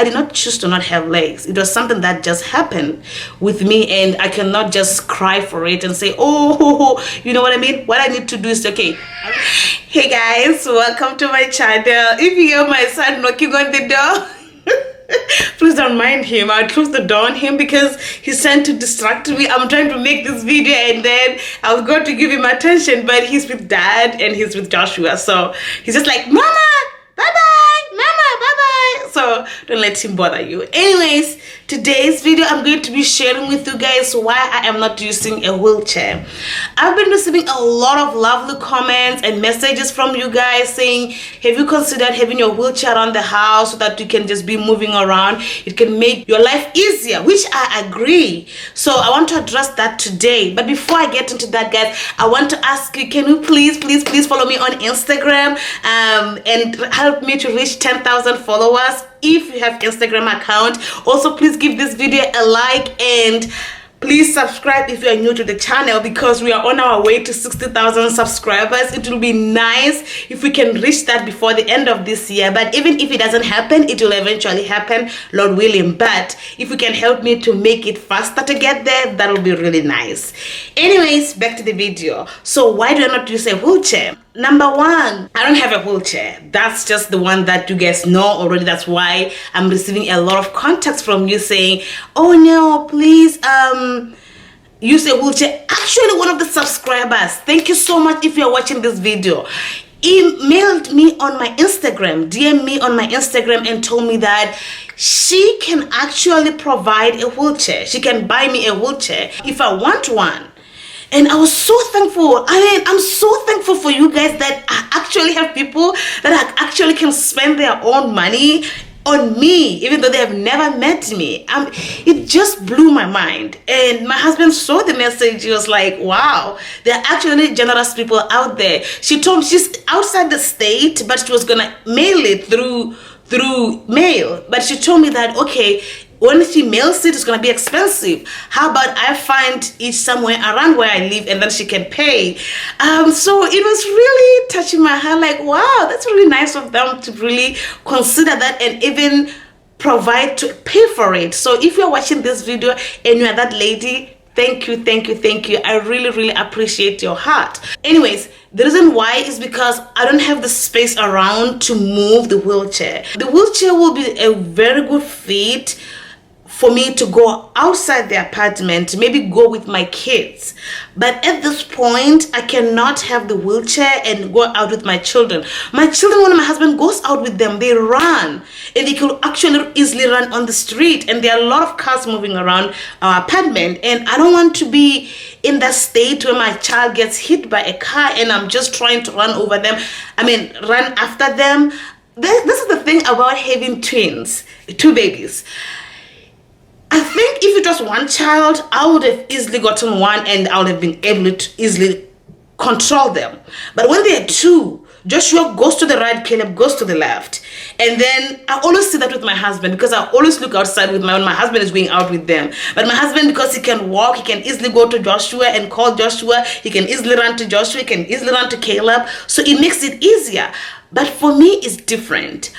I did not choose to not have legs. It was something that just happened with me, and I cannot just cry for it and say, oh, you know what I mean? What I need to do is, okay. Hey guys, welcome to my channel. If you hear my son knocking on the door, please don't mind him. I'll close the door on him because he's trying to distract me. I'm trying to make this video and then I was going to give him attention, but he's with dad and he's with Joshua. So he's just like, Mama, bye-bye, Mama, bye-bye. So don't let him bother you. Anyways, today's video I'm going to be sharing with you guys why I am not using a wheelchair. I've been receiving a lot of lovely comments and messages from you guys saying, have you considered having your wheelchair around the house so that you can just be moving around? It can make your life easier, which I agree. So I want to address that today. But before I get into that, guys, I want to ask you, can you please follow me on Instagram and help me to reach 10,000 followers if you have Instagram account. Also, please give this video a like and please subscribe if you are new to the channel because we are on our way to 60,000 subscribers. It will be nice if we can reach that before the end of this year. But even if it doesn't happen, it will eventually happen, Lord willing. But if you can help me to make it faster to get there, that will be really nice. Anyways, back to the video. So why do I not use a wheelchair? Number one, I don't have a wheelchair. That's just the one that you guys know already. That's why I'm receiving a lot of contacts from you saying, oh no, please use a wheelchair. Actually, one of the subscribers, thank you so much if you're watching this video, emailed me on my Instagram, DM me on my Instagram and told me that she can actually provide a wheelchair. She can buy me a wheelchair if I want one. And I was so thankful. I'm so thankful for you guys that I actually have people that actually can spend their own money on me, even though they have never met me. It just blew my mind. And my husband saw the message. He was like, wow, there are actually generous people out there. She told me she's outside the state, but she was gonna mail it through mail. But she told me that, okay, when she mails it, it's gonna be expensive. How about I find it somewhere around where I live and then she can pay? So it was really touching my heart, like, wow, that's really nice of them to really consider that and even provide to pay for it. So if you're watching this video and you are that lady, thank you. I really appreciate your heart. Anyways, the reason why is because I don't have the space around to move the wheelchair. The wheelchair will be a very good fit for me to go outside the apartment, maybe go with my kids. But at this point, I cannot have the wheelchair and go out with my children. My children, when my husband goes out with them, they run. And they could actually easily run on the street. And there are a lot of cars moving around our apartment. And I don't want to be in that state where my child gets hit by a car and I'm just trying to run over them. Run after them. This is the thing about having twins, two babies. I think if it was one child, I would have easily gotten one and I would have been able to easily control them. But when they are two, Joshua goes to the right, Caleb goes to the left. And then I always see that with my husband because I always look outside when my husband is going out with them. But my husband, because he can walk, he can easily go to Joshua and call Joshua. He can easily run to Joshua, he can easily run to Caleb. So it makes it easier. But for me, it's different.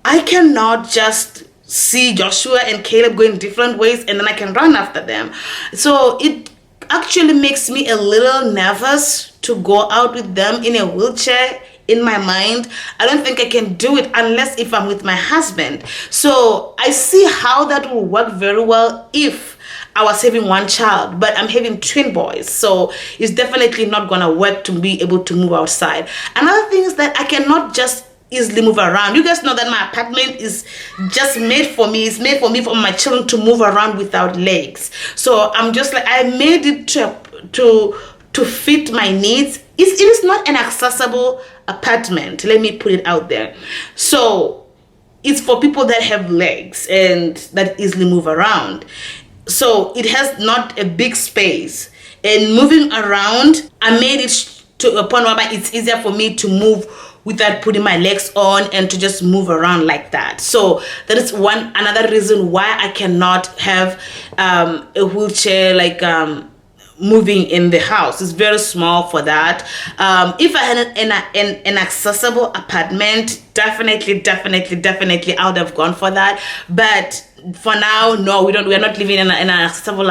I cannot just see Joshua and Caleb going different ways and then I can run after them. So it actually makes me a little nervous to go out with them in a wheelchair. In my mind, I don't think I can do it unless if I'm with my husband. So I see how that will work very well if I was having one child, but I'm having twin boys, so it's definitely not gonna work to be able to move outside. Another thing is that I cannot just easily move around. You guys know that my apartment is just made for me. It's made for me, for my children to move around without legs. So I'm just like, I made it to fit my needs. It is not an accessible apartment. Let me put it out there. So it's for people that have legs and that easily move around. So it has not a big space. And moving around, I made it to a point where it's easier for me to move without putting my legs on and to just move around like that. So that is another reason why I cannot have a wheelchair, like moving in the house. It's very small for that. If I had an accessible apartment, definitely I would have gone for that. But for now, no, we're not living in an accessible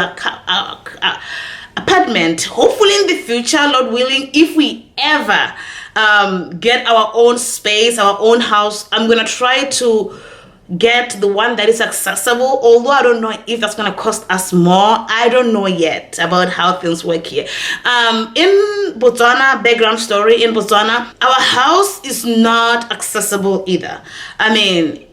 apartment. Hopefully in the future, Lord willing, if we ever get our own space, our own house, I'm gonna try to get the one that is accessible, although I don't know if that's going to cost us more. I don't know yet about how things work here. In Botswana, background story, in Botswana, our house is not accessible either. I mean,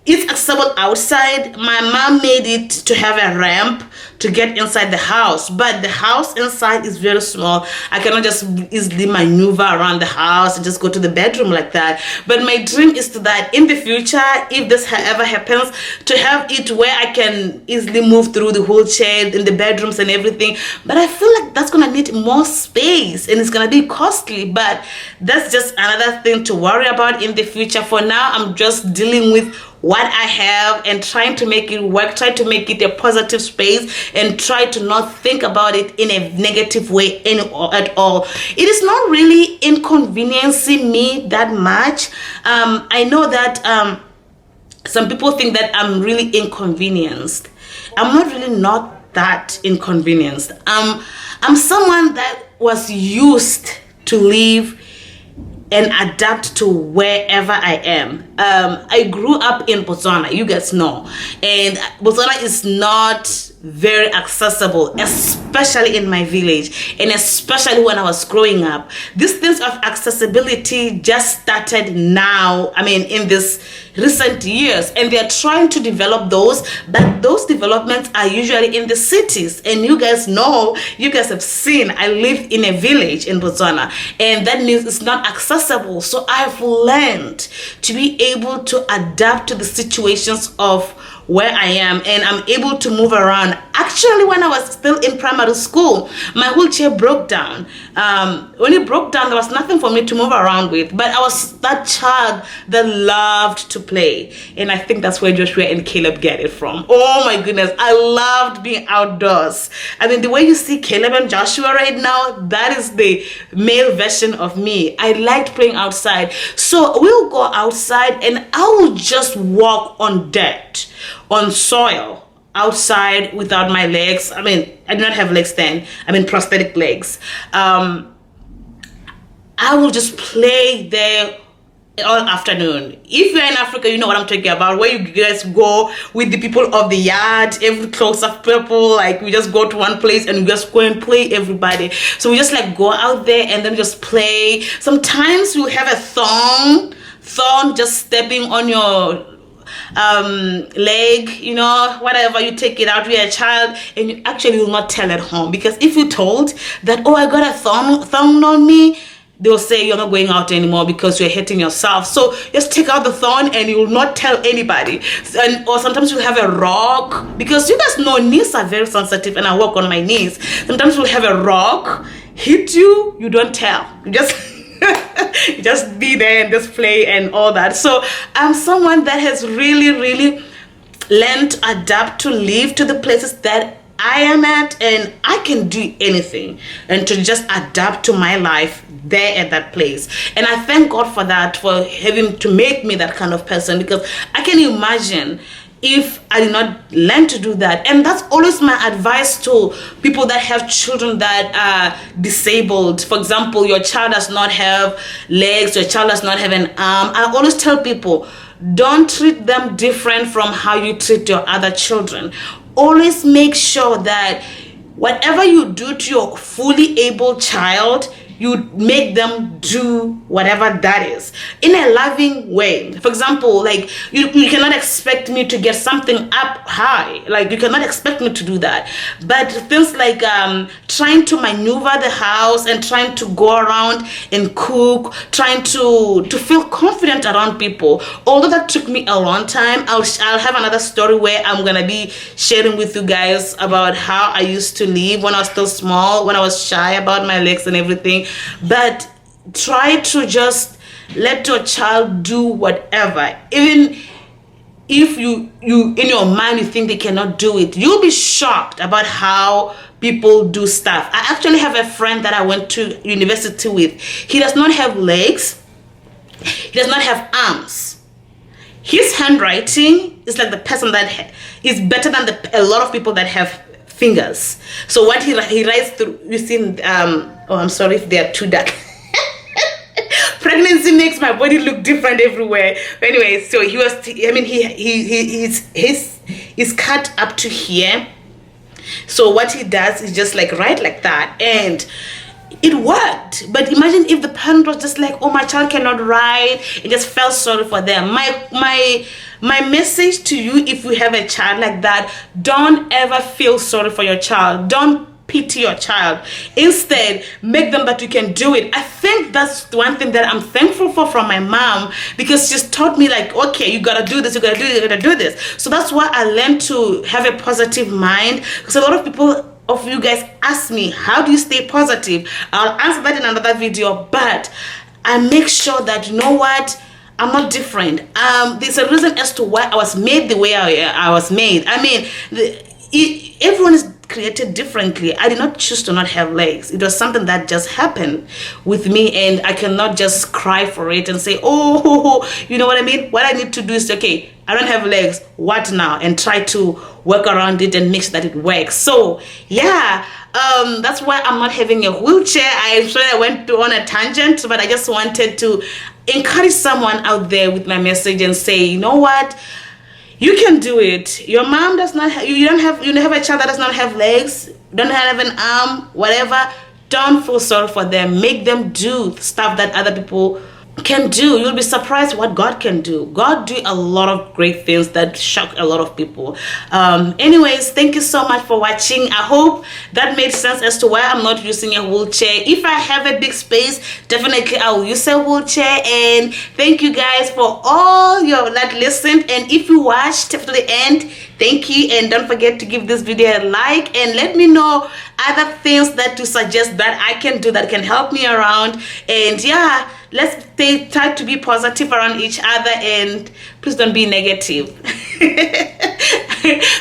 it's accessible outside. My mom made it to have a ramp to get inside the house, but the house inside is very small. I cannot just easily maneuver around the house and just go to the bedroom like that. But my dream is to that in the future, if this ever happens, to have it where I can easily move through the wheelchair in the bedrooms and everything. But I feel like that's gonna need more space and it's gonna be costly, but that's just another thing to worry about in the future. For now, I'm just dealing with what I have and trying to make it work, try to make it a positive space and try to not think about it in a negative way at all. It is not really inconveniencing me that much. I know that some people think that I'm really inconvenienced. I'm not really not that inconvenienced. I'm someone that was used to live and adapt to wherever I am. I grew up in Botswana, you guys know, and Botswana is not very accessible, especially in my village and especially when I was growing up. These things of accessibility just started now, I mean in this recent years, and they're trying to develop those, but those developments are usually in the cities. And you guys know, you guys have seen, I live in a village in Botswana, and that means it's not accessible. So I've learned to be able to adapt to the situations of where I am, and I'm able to move around. Actually, when I was still in primary school, my wheelchair broke down. When it broke down, there was nothing for me to move around with, but I was that child that loved to play, and I think that's where Joshua and Caleb get it from. Oh my goodness, I loved being outdoors. I mean, the way you see Caleb and Joshua right now, that is the male version of me. I liked playing outside, so we'll go outside and I will just walk on dirt, on soil, outside without my legs. I mean, I do not have legs then. I mean, prosthetic legs. I will just play there all afternoon. If you're in Africa, you know what I'm talking about, where you guys go with the people of the yard, every close of people, like we just go to one place and we just go and play everybody. So we just like go out there and then just play. Sometimes you have a thorn just stepping on your leg, you know, whatever, you take it out. You're a child and you actually will not tell at home, because if you told that, oh, I got a thorn on me, they'll say you're not going out anymore because you're hitting yourself. So just take out the thorn and you will not tell anybody. Or sometimes you'll have a rock, because you guys know knees are very sensitive and I walk on my knees. Sometimes you'll have a rock hit you, you don't tell, you just just be there and just play and all that. So I'm someone that has really learned to adapt, to live to the places that I am at, and I can do anything and to just adapt to my life there at that place. And I thank God for that, for having to make me that kind of person, because I can imagine if I did not learn to do that. And that's always my advice to people that have children that are disabled. For example, your child does not have legs, your child does not have an arm. I always tell people, don't treat them different from how you treat your other children. Always make sure that whatever you do to your fully able child, you make them do whatever that is in a loving way. For example, like you cannot expect me to get something up high. Like you cannot expect me to do that. But things like trying to maneuver the house and trying to go around and cook, trying to feel confident around people. Although that took me a long time, I'll have another story where I'm gonna be sharing with you guys about how I used to live when I was still small, when I was shy about my legs and everything. But try to just let your child do whatever. Even if you in your mind you think they cannot do it, you'll be shocked about how people do stuff. I actually have a friend that I went to university with. He does not have legs, he does not have arms. His handwriting is like the person that is better than a lot of people that have fingers. So what he writes through, you see, oh, I'm sorry if they are too dark. Pregnancy makes my body look different everywhere. Anyway, so he was, I mean, he's cut up to here. So what he does is just like write like that, and it worked. But imagine if the parent was just like, oh, my child cannot write, and just felt sorry for them. My message to you, if you have a child like that, don't ever feel sorry for your child. Don't pity your child. Instead, make them that you can do it. I think that's one thing that I'm thankful for from my mom, because she's taught me like, okay, you gotta do this, you gotta do this, you gotta do this. So that's why I learned to have a positive mind, because a lot of people of you guys ask me, how do you stay positive? I'll answer that in another video, but I make sure that, you know what, I'm not different. There's a reason as to why I was made the way I was made. I mean, everyone is created differently. I did not choose to not have legs. It was something that just happened with me, and I cannot just cry for it and say, oh, you know what I mean? What I need to do is, okay, I don't have legs, what now? And try to work around it and make sure that it works. So yeah, that's why I'm not having a wheelchair. I'm sorry I went on a tangent, but I just wanted to encourage someone out there with my message and say, you know what, you can do it. Your mom does not have, you have a child that does not have legs, don't have an arm, whatever. Don't feel sorry for them. Make them do stuff that other people can do. You'll be surprised what God can do. God do a lot of great things that shock a lot of people. Anyways, thank you so much for watching. I hope that made sense as to why I'm not using a wheelchair. If I have a big space, definitely I will use a wheelchair. And thank you guys for all your that listened, and if you watched to the end, thank you. And don't forget to give this video a like, and let me know other things that to suggest that I can do that can help me around. And yeah, let's try to be positive around each other, and please don't be negative.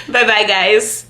Bye bye guys.